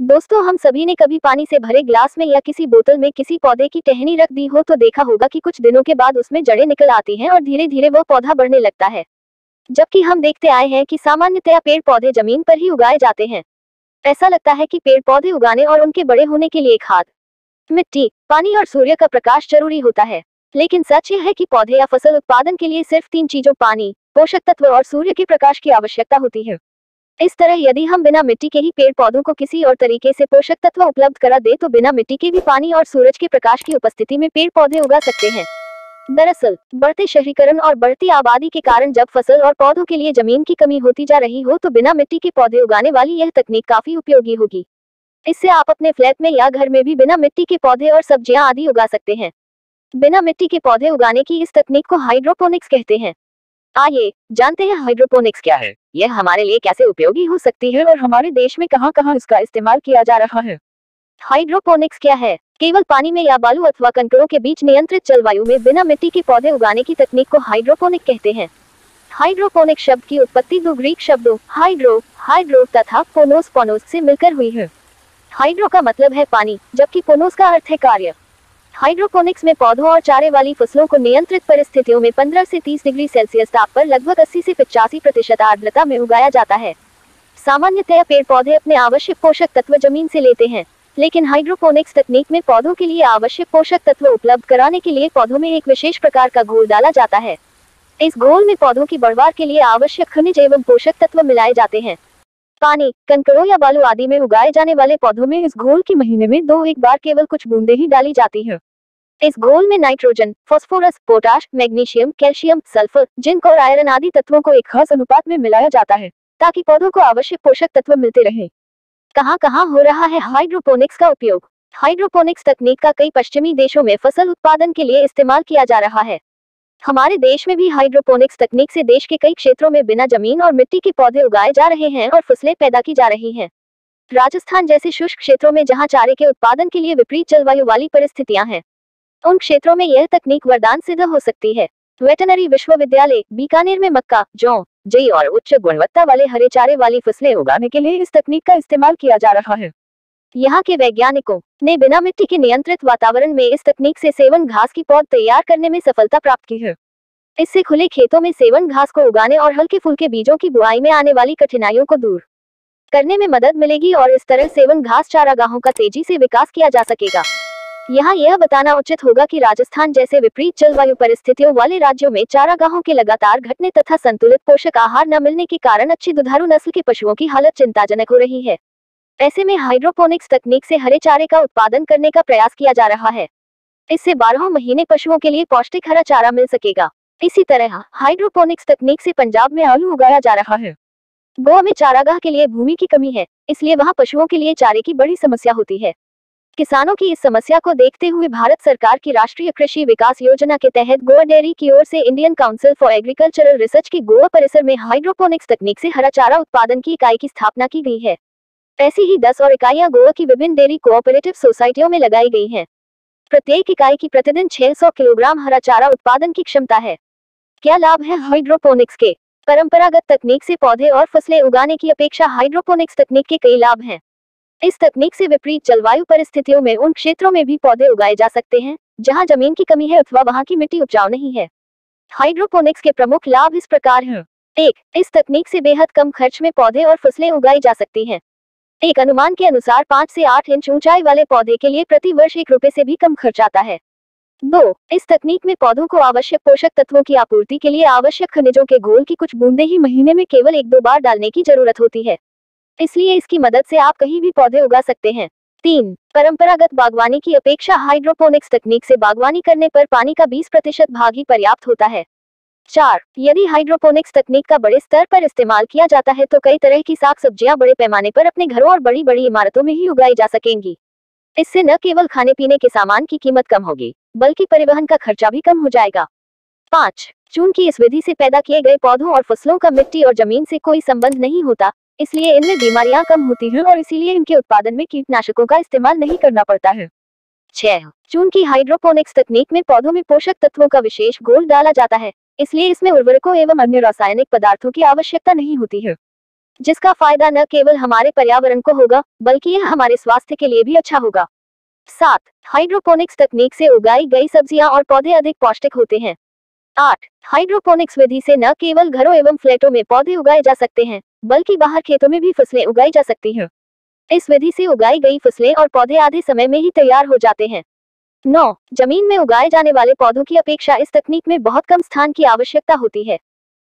दोस्तों, हम सभी ने कभी पानी से भरे ग्लास में या किसी बोतल में किसी पौधे की टहनी रख दी हो तो देखा होगा कि कुछ दिनों के बाद उसमें जड़ें निकल आती हैं और धीरे धीरे वो पौधा बढ़ने लगता है। जबकि हम देखते आए हैं कि सामान्यतया पेड़ पौधे जमीन पर ही उगाए जाते हैं। ऐसा लगता है कि पेड़ पौधे उगाने और उनके बड़े होने के लिए खाद, मिट्टी, पानी और सूर्य का प्रकाश जरूरी होता है। लेकिन सच यह है कि पौधे या फसल उत्पादन के लिए सिर्फ 3 चीजों पानी, पोषक तत्व और सूर्य के प्रकाश की आवश्यकता होती है। इस तरह यदि हम बिना मिट्टी के ही पेड़ पौधों को किसी और तरीके से पोषक तत्व उपलब्ध करा दे तो बिना मिट्टी के भी पानी और सूरज के प्रकाश की उपस्थिति में पेड़ पौधे उगा सकते हैं। दरअसल बढ़ते शहरीकरण और बढ़ती आबादी के कारण जब फसल और पौधों के लिए जमीन की कमी होती जा रही हो तो बिना मिट्टी के पौधे उगाने वाली यह तकनीक काफी उपयोगी होगी। इससे आप अपने फ्लैट में या घर में भी बिना मिट्टी के पौधे और सब्जियां आदि उगा सकते हैं। बिना मिट्टी के पौधे उगाने की इस तकनीक को हाइड्रोपोनिक्स कहते हैं। आइए जानते हैं हाइड्रोपोनिक्स क्या है, यह हमारे लिए कैसे उपयोगी हो सकती है और हमारे देश में कहां-कहां इसका इस्तेमाल किया जा रहा है। हाइड्रोपोनिक्स क्या है? केवल पानी में या बालू अथवा कंकड़ों के बीच नियंत्रित जलवायु में बिना मिट्टी के पौधे उगाने की तकनीक को हाइड्रोपोनिक कहते हैं। हाइड्रोपोनिक शब्द की उत्पत्ति दो ग्रीक शब्दों हाइड्रो तथा पोनोस से मिलकर हुई है। हाइड्रो का मतलब है पानी, जबकि पोनोस का अर्थ है कार्य। हाइड्रोपोनिक्स में पौधों और चारे वाली फसलों को नियंत्रित परिस्थितियों में 15 से 30 डिग्री सेल्सियस ताप पर लगभग 80 से 85% आर्द्रता में उगाया जाता है। सामान्यतया पेड़ पौधे अपने आवश्यक पोषक तत्व जमीन से लेते हैं, लेकिन हाइड्रोपोनिक्स तकनीक में पौधों के लिए आवश्यक पोषक तत्व उपलब्ध कराने के लिए पौधों में एक विशेष प्रकार का घोल डाला जाता है। इस घोल में पौधों की बढ़वार के लिए आवश्यक खनिज एवं पोषक तत्व मिलाए जाते हैं। पानी, कंकड़ों या बालू आदि में उगाए जाने वाले पौधों में इस घोल की महीने में 2-1 बार केवल कुछ बूंदें ही डाली जाती हैं। इस घोल में nitrogen, phosphorus, potash, magnesium, calcium, sulphur, zinc और आयरन आदि तत्वों को एक खास अनुपात में मिलाया जाता है ताकि पौधों को आवश्यक पोषक तत्व मिलते रहें। कहां-कहां हो रहा है हाइड्रोपोनिक्स का उपयोग? हाइड्रोपोनिक्स तकनीक का कई पश्चिमी देशों में फसल उत्पादन के लिए इस्तेमाल किया जा रहा है। हमारे देश में भी हाइड्रोपोनिक्स तकनीक से देश के कई क्षेत्रों में बिना जमीन और मिट्टी के पौधे उगाए जा रहे हैं और फसलें पैदा की जा रही हैं। राजस्थान जैसे शुष्क क्षेत्रों में जहां चारे के उत्पादन के लिए विपरीत जलवायु वाली परिस्थितियां हैं, उन क्षेत्रों में यह तकनीक वरदान सिद्ध हो सकती है। वेटरनरी विश्वविद्यालय बीकानेर में मक्का, जौ, जई और उच्च गुणवत्ता वाले हरे चारे वाली फसलें उगाने के लिए इस तकनीक का इस्तेमाल किया जा रहा है। यहाँ के वैज्ञानिकों ने बिना मिट्टी के नियंत्रित वातावरण में इस तकनीक से सेवन घास की पौध तैयार करने में सफलता प्राप्त की है। इससे खुले खेतों में सेवन घास को उगाने और हल्के फुल्के बीजों की बुआई में आने वाली कठिनाइयों को दूर करने में मदद मिलेगी और इस तरह सेवन घास चारागाहों का तेजी से विकास किया जा सकेगा। यहाँ यह बताना उचित होगा कि राजस्थान जैसे विपरीत जलवायु परिस्थितियों वाले राज्यों में चारागाहों के लगातार घटने तथा संतुलित पोषक आहार न मिलने के कारण अच्छी दुधारू नस्ल के पशुओं की हालत चिंताजनक हो रही है। ऐसे में हाइड्रोपोनिक्स तकनीक से हरे चारे का उत्पादन करने का प्रयास किया जा रहा है। इससे 12 महीने पशुओं के लिए पौष्टिक हरा चारा मिल सकेगा। इसी तरह हाइड्रोपोनिक्स तकनीक से पंजाब में आलू उगाया जा रहा है। गोवा में चारागाह के लिए भूमि की कमी है, इसलिए वहां पशुओं के लिए चारे की बड़ी समस्या होती है। किसानों की इस समस्या को देखते हुए भारत सरकार की राष्ट्रीय कृषि विकास योजना के तहत गोवा डेयरी की ओर से Indian council for agricultural research के गोवा परिसर में हाइड्रोपोनिक्स तकनीक से हरा चारा उत्पादन की इकाई की स्थापना की गई है। ऐसी ही 10 और इकाइयां गोवा की विभिन्न डेयरी कोऑपरेटिव सोसाइटियों में लगाई गई हैं। प्रत्येक इकाई की प्रतिदिन 600 किलोग्राम हरा चारा उत्पादन की क्षमता है। क्या लाभ है हाइड्रोपोनिक्स के? परंपरागत तकनीक से पौधे और फसलें उगाने की अपेक्षा हाइड्रोपोनिक्स तकनीक के कई लाभ हैं। इस तकनीक से विपरीत जलवायु परिस्थितियों में उन क्षेत्रों में भी पौधे उगाए जा सकते हैं जहां जमीन की कमी है अथवा वहां की मिट्टी उपजाऊ नहीं है। हाइड्रोपोनिक्स के प्रमुख लाभ इस प्रकार हैं। 1. इस तकनीक से बेहद कम खर्च में पौधे और फसलें उगाई जा सकती हैं। एक अनुमान के अनुसार 5 से 8 इंच ऊंचाई वाले पौधे के लिए प्रति वर्ष ₹1 से भी कम खर्च आता है। 2. इस तकनीक में पौधों को आवश्यक पोषक तत्वों की आपूर्ति के लिए आवश्यक खनिजों के घोल की कुछ बूंदें ही महीने में केवल 1-2 बार डालने की जरूरत होती है, इसलिए इसकी मदद से आप कहीं भी पौधे उगा सकते हैं। 3. परंपरागत बागवानी की अपेक्षा हाइड्रोपोनिक्स तकनीक से बागवानी करने पर पानी का 20% भाग ही पर्याप्त होता है। 4. यदि हाइड्रोपोनिक्स तकनीक का बड़े स्तर पर इस्तेमाल किया जाता है तो कई तरह की साग सब्जियां बड़े पैमाने पर अपने घरों और बड़ी बड़ी इमारतों में ही उगाई जा सकेंगी। इससे न केवल खाने पीने के सामान की कीमत कम होगी, बल्कि परिवहन का खर्चा भी कम हो जाएगा। 5. चूंकि इस विधि से पैदा किए गए पौधों और फसलों का मिट्टी और जमीन से कोई संबंध नहीं होता, इसलिए इनमें बीमारियां कम होती हैं और इसीलिए इनके उत्पादन में कीटनाशकों का इस्तेमाल नहीं करना पड़ता है। 6. चूंकि हाइड्रोपोनिक्स तकनीक में पौधों में पोषक तत्वों का विशेष घोल डाला जाता है, इसलिए इसमें उर्वरकों एवं अन्य रासायनिक पदार्थों की आवश्यकता नहीं होती है। जिसका फायदा न केवल हमारे पर्यावरण को होगा बल्कि यह हमारे स्वास्थ्य के लिए भी अच्छा होगा। 7. हाइड्रोपोनिक्स तकनीक से उगाई गई सब्जियां और पौधे अधिक पौष्टिक होते हैं। 8. हाइड्रोपोनिक्स विधि से न केवल घरों एवं फ्लैटों में पौधे उगाए जा सकते हैं बल्कि बाहर खेतों में भी फसलें उगाई जा सकती हैं। इस विधि से उगाई गई फसलें और पौधे आधे समय में ही तैयार हो जाते हैं। 9. जमीन में उगाए जाने वाले पौधों की अपेक्षा इस तकनीक में बहुत कम स्थान की आवश्यकता होती है।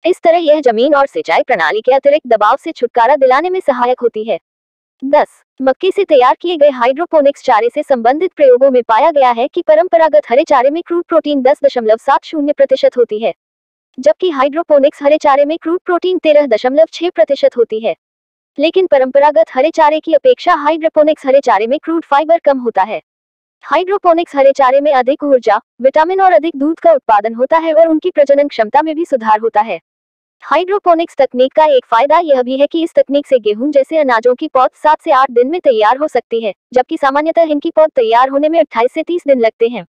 इस तरह यह जमीन और सिंचाई प्रणाली के अतिरिक्त दबाव से छुटकारा दिलाने में सहायक होती है। 10. मक्के से तैयार किए गए हाइड्रोपोनिक्स चारे से संबंधित प्रयोगों में पाया गया है कि परंपरागत हरे चारे में क्रूड प्रोटीन 10.70% होती है, जबकि हाइड्रोपोनिक्स हरे चारे में क्रूड प्रोटीन 13.6% होती है। लेकिन परंपरागत हरे चारे की अपेक्षा हाइड्रोपोनिक्स हरे चारे में क्रूड फाइबर कम होता है। हाइड्रोपोनिक्स हरे चारे में अधिक ऊर्जा, विटामिन और अधिक दूध का उत्पादन होता है और उनकी प्रजनन क्षमता में भी सुधार होता है। हाइड्रोपोनिक्स तकनीक का एक फायदा यह भी है कि इस तकनीक से गेहूं जैसे अनाजों की पौध 7 से 8 दिन में तैयार हो सकती है, जबकि सामान्यतः इनकी पौध तैयार होने में 28 से 30 दिन लगते हैं।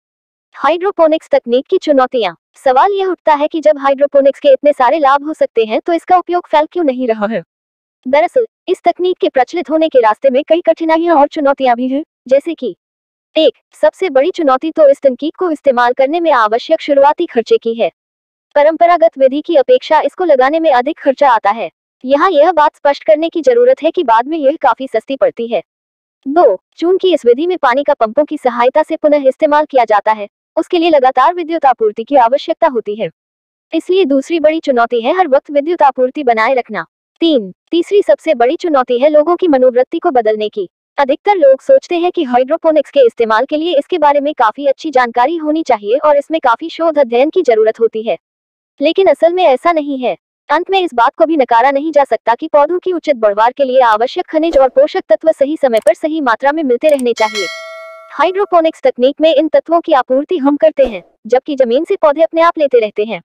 हाइड्रोपोनिक्स तकनीक की चुनौतियां। सवाल यह उठता है कि जब हाइड्रोपोनिक्स के इतने सारे लाभ हो सकते हैं तो इसका उपयोग फैल क्यों नहीं रहा है। दरअसल इस तकनीक के प्रचलित होने के रास्ते में कई कठिनाइयां और चुनौतियां भी हैं, जैसे कि 1. सबसे बड़ी चुनौती तो इस तकनीक को इस्तेमाल करने में आवश्यक शुरुआती खर्चे की है। परंपरागत विधि की अपेक्षा इसको लगाने में अधिक खर्चा आता है। यहाँ यह बात स्पष्ट करने की जरूरत है कि बाद में यह काफी सस्ती पड़ती है। 2. चूंकि इस विधि में पानी का पंपों की सहायता से पुनः इस्तेमाल किया जाता है, उसके लिए लगातार विद्युत आपूर्ति की आवश्यकता होती है, इसलिए दूसरी बड़ी चुनौती है हर वक्त विद्युत आपूर्ति बनाए रखना। 3. तीसरी सबसे बड़ी चुनौती है लोगों की मनोवृत्ति को बदलने की। अधिकतर लोग सोचते हैं कि हाइड्रोपोनिक्स के इस्तेमाल के लिए इसके बारे में काफी अच्छी जानकारी होनी चाहिए और इसमें काफी शोध अध्ययन की जरूरत होती है, लेकिन असल में ऐसा नहीं है। अंत में इस बात को भी नकारा नहीं जा सकता कि पौधों की उचित बढ़वार के लिए आवश्यक खनिज और पोषक तत्व सही समय पर सही मात्रा में मिलते रहने चाहिए। हाइड्रोपोनिक्स तकनीक में इन तत्वों की आपूर्ति हम करते हैं, जबकि जमीन से पौधे अपने आप लेते रहते हैं।